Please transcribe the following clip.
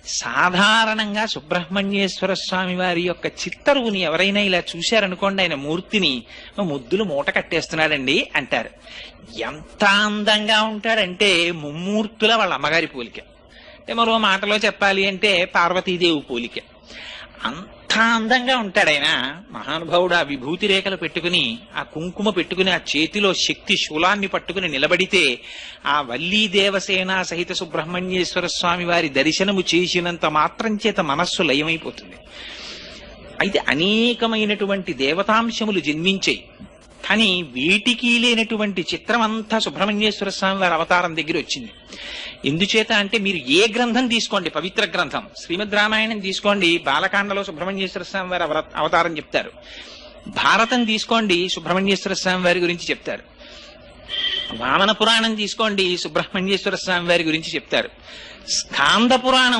సాధారణంగా సుబ్రహ్మణ్యేశ్వర స్వామి వారి యొక్క చిత్తరువుని ఎవరైనా ఇలా చూశారనుకోండి, ఆయన మూర్తిని ముద్దులు మూట కట్టేస్తున్నాడండి అంటారు. ఎంత అందంగా ఉంటాడంటే ముమ్మూర్తుల వాళ్ళ అమ్మగారి పోలిక. అంటే మరో మాటలో చెప్పాలి అంటే పార్వతీదేవి పోలిక. అంత అందంగా ఉంటాడు ఆయన. మహానుభావుడు ఆ విభూతి రేఖలు పెట్టుకుని, ఆ కుంకుమ పెట్టుకుని, ఆ చేతిలో శక్తి శూలాన్ని పట్టుకుని నిలబడితే ఆ వల్లీ దేవసేన సహిత సుబ్రహ్మణ్యేశ్వర స్వామి వారి దర్శనము చేసినంత మాత్రం చేత మనస్సు లయమైపోతుంది. అయితే అనేకమైనటువంటి దేవతాంశములు జన్మించాయి. కానీ వీటికి లేనటువంటి చిత్రం అంతా సుబ్రహ్మణ్యేశ్వర స్వామి వారి అవతారం దగ్గర వచ్చింది. ఎందుచేత అంటే మీరు ఏ గ్రంథం తీసుకోండి, పవిత్ర గ్రంథం శ్రీమద్ రామాయణం తీసుకోండి, బాలకాండలో సుబ్రహ్మణ్యేశ్వర స్వామి వారి అవతారం చెప్తారు. భారతం తీసుకోండి, సుబ్రహ్మణ్యేశ్వర స్వామి వారి గురించి చెప్తారు. వామన పురాణం తీసుకోండి, సుబ్రహ్మణ్యేశ్వర స్వామి వారి గురించి చెప్తారు. స్కాంద పురాణం